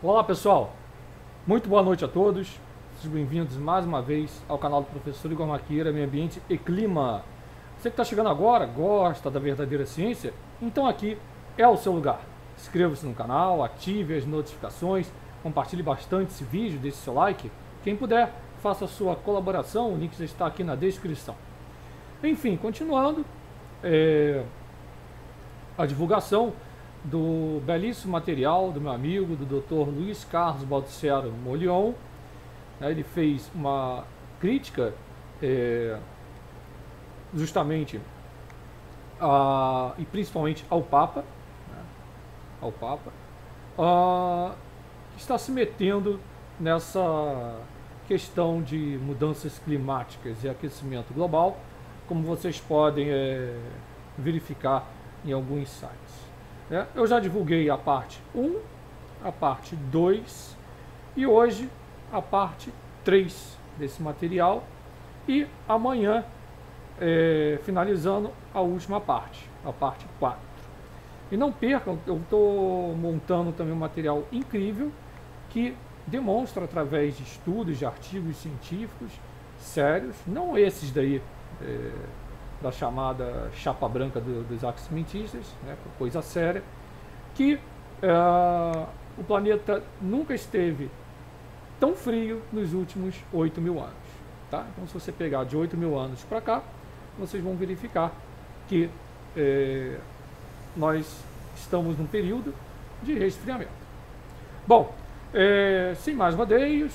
Olá pessoal, muito boa noite a todos, sejam bem-vindos mais uma vez ao canal do professor Igor Maqueira, Meio Ambiente e Clima. Você que está chegando agora, gosta da verdadeira ciência? Então aqui é o seu lugar. Inscreva-se no canal, ative as notificações, compartilhe bastante esse vídeo, deixe seu like. Quem puder, faça a sua colaboração, o link já está aqui na descrição. Enfim, continuando a divulgação do belíssimo material do meu amigo, do Dr. Luiz Carlos Baldissero Molion. Ele fez uma crítica justamente e principalmente ao Papa, que está se metendo nessa questão de mudanças climáticas e aquecimento global, como vocês podem verificar em alguns sites. Eu já divulguei a parte 1, a parte 2 e hoje a parte 3 desse material e amanhã finalizando a última parte, a parte 4. E não percam, eu estou montando também um material incrível que demonstra através de estudos, de artigos científicos sérios, não esses daí da chamada chapa branca dos aximentistas, coisa séria, que o planeta nunca esteve tão frio nos últimos 8.000 anos. Tá? Então, se você pegar de 8.000 anos para cá, vocês vão verificar que nós estamos num período de resfriamento. Bom, sem mais rodeios,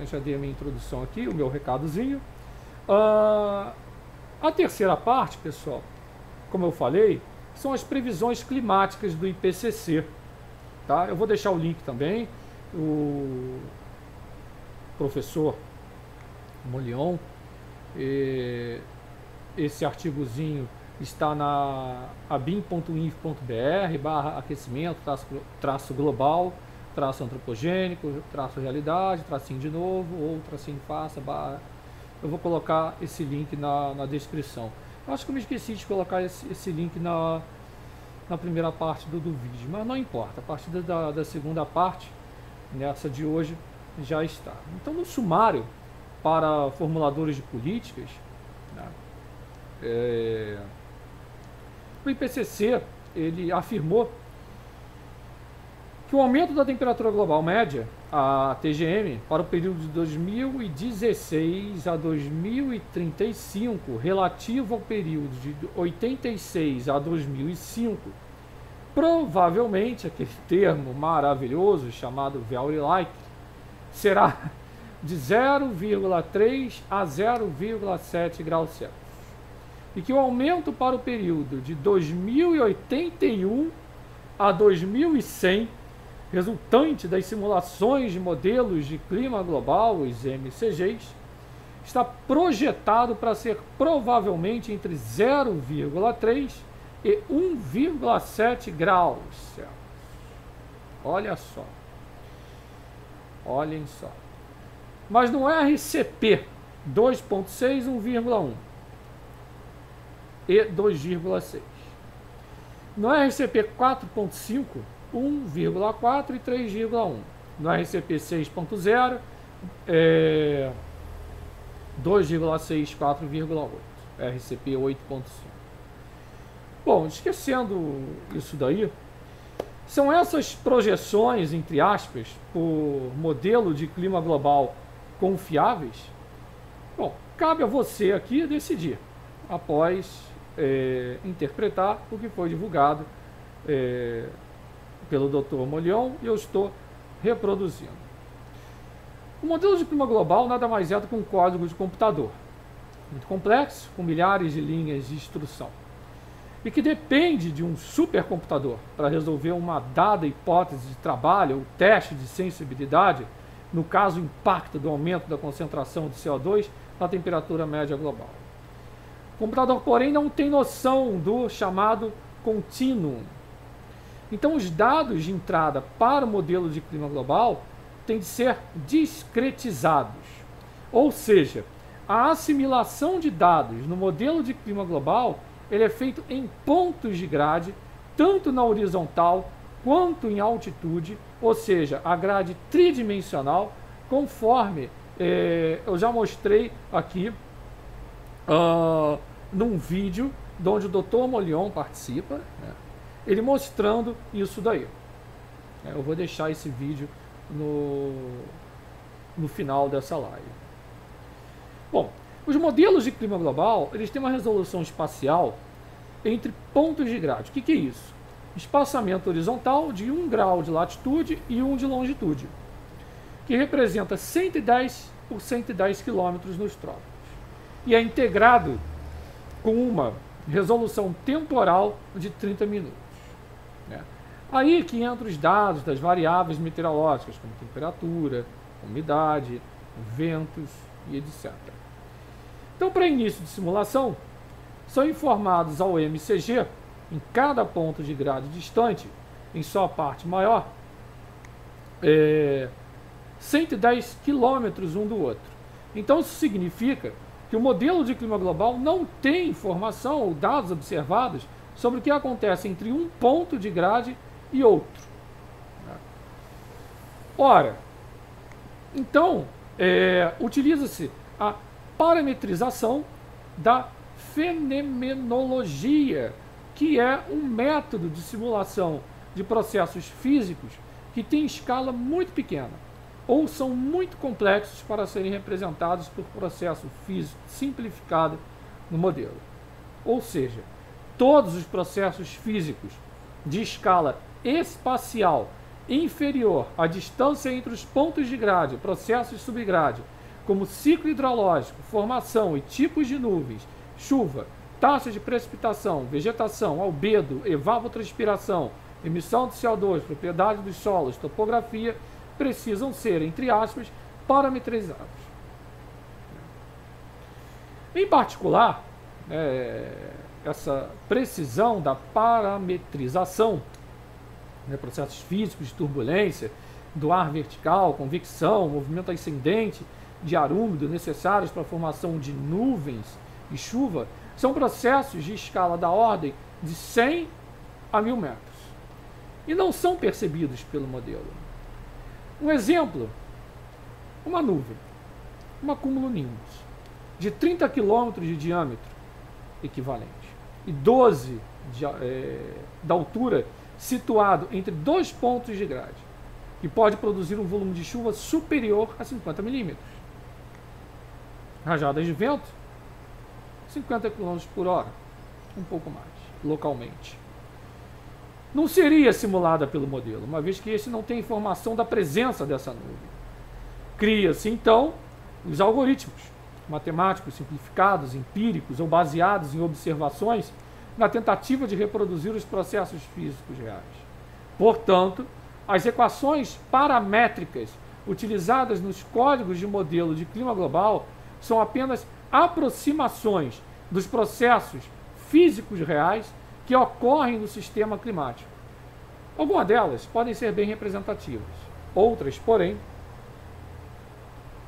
já dei a minha introdução aqui, o meu recadozinho. A terceira parte, pessoal, como eu falei, são as previsões climáticas do IPCC. Tá? Eu vou deixar o link também. O professor Molion, esse artigozinho está na abim.inf.br/aquecimento, traço global, traço antropogênico, traço realidade, tracinho de novo, ou tracinho faça, eu vou colocar esse link na descrição. Eu acho que eu me esqueci de colocar esse link na primeira parte do vídeo, mas não importa, a partir da segunda parte, nessa de hoje, já está. Então, no sumário para formuladores de políticas, o IPCC ele afirmou que o aumento da temperatura global média, a TGM, para o período de 2016 a 2035, relativo ao período de 86 a 2005, provavelmente, aquele termo maravilhoso chamado very likely, será de 0,3 a 0,7 graus Celsius. E que o aumento para o período de 2081 a 2100, resultante das simulações de modelos de clima global, os MCGs, está projetado para ser provavelmente entre 0,3 e 1,7 graus Celsius. Olha só. Olhem só. Mas no RCP 2.6, 1,1 e 2,6. No RCP 4.5, 1,4 e 3,1. No RCP 6.0, 2,6, 4,8. RCP 8.5. Bom, esquecendo isso daí, são essas projeções, entre aspas, por modelo de clima global confiáveis? Bom, cabe a você aqui decidir, após interpretar o que foi divulgado pelo Dr. Molion, e eu estou reproduzindo. O modelo de clima global nada mais é do que um código de computador, muito complexo, com milhares de linhas de instrução, e que depende de um supercomputador para resolver uma dada hipótese de trabalho ou teste de sensibilidade, no caso, o impacto do aumento da concentração de CO2 na temperatura média global. O computador, porém, não tem noção do chamado contínuo. Então, os dados de entrada para o modelo de clima global têm de ser discretizados. Ou seja, a assimilação de dados no modelo de clima global ele é feito em pontos de grade, tanto na horizontal quanto em altitude, ou seja, a grade tridimensional, conforme eu já mostrei aqui num vídeo onde o Dr. Molion participa, né, ele mostrando isso daí. Eu vou deixar esse vídeo no final dessa live. Bom, os modelos de clima global, eles têm uma resolução espacial entre pontos de grade. O que é isso? Espaçamento horizontal de 1 grau de latitude e 1 de longitude, que representa 110 por 110 quilômetros nos trópicos. E é integrado com uma resolução temporal de 30 minutos. Né? Aí que entram os dados das variáveis meteorológicas, como temperatura, umidade, ventos e etc. Então, para início de simulação, são informados ao MCG, em cada ponto de grade distante, em sua parte maior, 110 quilômetros um do outro. Então, isso significa que o modelo de clima global não tem informação ou dados observados sobre o que acontece entre um ponto de grade e outro. Ora, então, utiliza-se a parametrização da fenomenologia, que é um método de simulação de processos físicos que tem escala muito pequena ou são muito complexos para serem representados por processo físico simplificado no modelo. Ou seja, todos os processos físicos de escala espacial inferior à distância entre os pontos de grade, processos subgrade, como ciclo hidrológico, formação e tipos de nuvens, chuva, taxa de precipitação, vegetação, albedo, evapotranspiração, emissão de CO2, propriedade dos solos, topografia, precisam ser, entre aspas, parametrizados. Em particular, essa precisão da parametrização, processos físicos de turbulência, do ar vertical, convecção, movimento ascendente de ar úmido necessários para a formação de nuvens e chuva, são processos de escala da ordem de 100 a 1000 metros e não são percebidos pelo modelo. Um exemplo, uma nuvem, um cumulonimbus, de 30 km de diâmetro equivalente e 12 da altura, situado entre dois pontos de grade, que pode produzir um volume de chuva superior a 50 milímetros. Rajadas de vento, 50 km por hora, um pouco mais, localmente. Não seria simulada pelo modelo, uma vez que esse não tem informação da presença dessa nuvem. Cria-se, então, os algoritmos matemáticos simplificados, empíricos ou baseados em observações na tentativa de reproduzir os processos físicos reais. Portanto, as equações paramétricas utilizadas nos códigos de modelo de clima global são apenas aproximações dos processos físicos reais que ocorrem no sistema climático. Algumas delas podem ser bem representativas, outras, porém,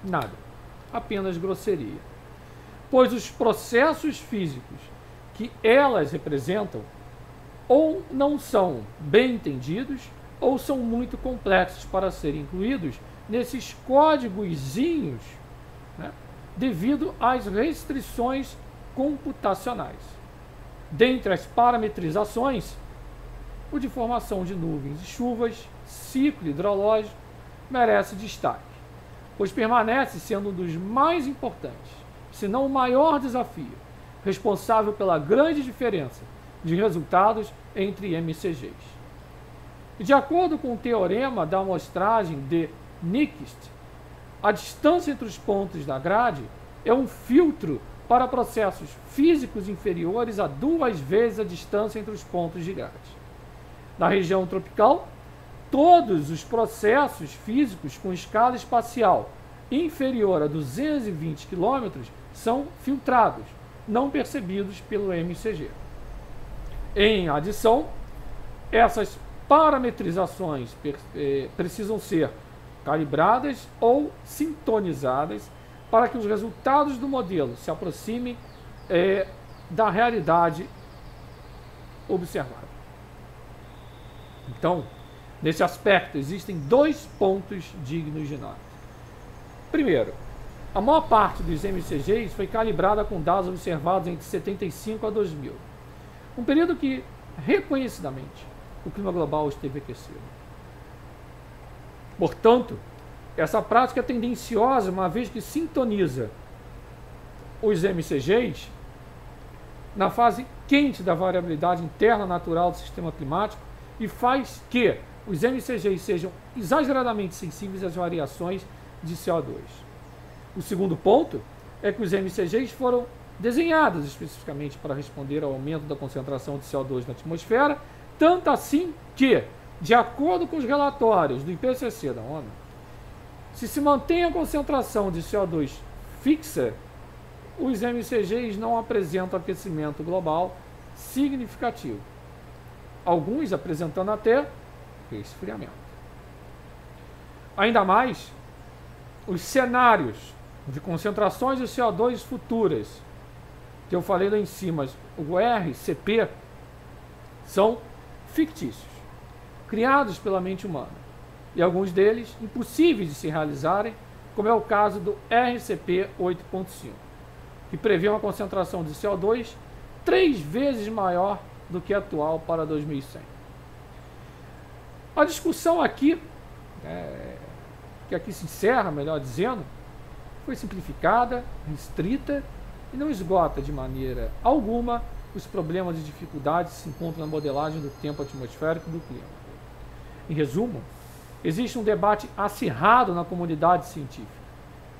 nada, apenas grosseria. Pois os processos físicos que elas representam ou não são bem entendidos ou são muito complexos para serem incluídos nesses códigozinhos, né, devido às restrições computacionais. Dentre as parametrizações, o de formação de nuvens e chuvas, ciclo hidrológico, merece destaque, pois permanece sendo um dos mais importantes, se não o maior desafio, responsável pela grande diferença de resultados entre MCGs. De acordo com o teorema da amostragem de Nyquist, a distância entre os pontos da grade é um filtro para processos físicos inferiores a 2 vezes a distância entre os pontos de grade. Na região tropical, todos os processos físicos com escala espacial inferior a 220 km são filtrados, não percebidos pelo MCG. Em adição, essas parametrizações precisam ser calibradas ou sintonizadas para que os resultados do modelo se aproximem da realidade observada. Então, Nesse aspecto, existem 2 pontos dignos de nota. Primeiro, a maior parte dos MCGs foi calibrada com dados observados entre 75 a 2000, um período que, reconhecidamente, o clima global esteve aquecido. Portanto, essa prática é tendenciosa, uma vez que sintoniza os MCGs na fase quente da variabilidade interna natural do sistema climático e faz que os MCGs sejam exageradamente sensíveis às variações de CO2. O segundo ponto é que os MCGs foram desenhados especificamente para responder ao aumento da concentração de CO2 na atmosfera, tanto assim que, de acordo com os relatórios do IPCC da ONU, se mantém a concentração de CO2 fixa, os MCGs não apresentam aquecimento global significativo, alguns apresentando até resfriamento. Ainda mais, os cenários de concentrações de CO2 futuras, que eu falei lá em cima, o RCP, são fictícios, criados pela mente humana, e alguns deles impossíveis de se realizarem, como é o caso do RCP 8.5, que prevê uma concentração de CO2 3 vezes maior do que a atual para 2100. A discussão aqui, que aqui se encerra, melhor dizendo, foi simplificada, restrita e não esgota de maneira alguma os problemas e dificuldades que se encontram na modelagem do tempo atmosférico e do clima. Em resumo, existe um debate acirrado na comunidade científica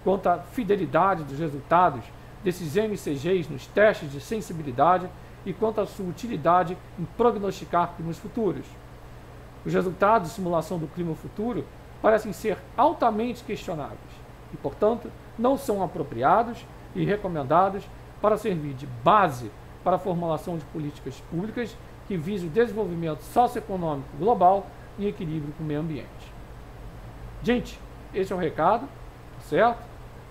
quanto à fidelidade dos resultados desses MCGs nos testes de sensibilidade e quanto à sua utilidade em prognosticar climas futuros. Os resultados de simulação do clima futuro parecem ser altamente questionáveis e, portanto, não são apropriados e recomendados para servir de base para a formulação de políticas públicas que visem o desenvolvimento socioeconômico global em equilíbrio com o meio ambiente. Gente, esse é o recado, certo?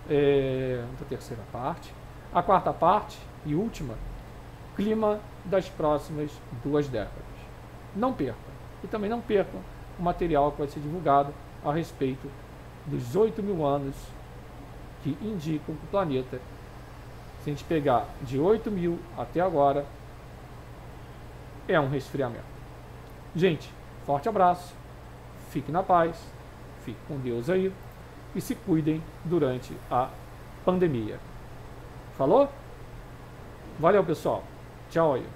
Da terceira parte. A quarta parte e última, clima das próximas 2 décadas. Não percam. E também não percam o material que vai ser divulgado a respeito dos 8.000 anos que indicam que o planeta, se a gente pegar de 8.000 até agora, é um resfriamento. Gente, forte abraço, fique na paz, fique com Deus aí e se cuidem durante a pandemia. Falou? Valeu, pessoal. Tchau aí.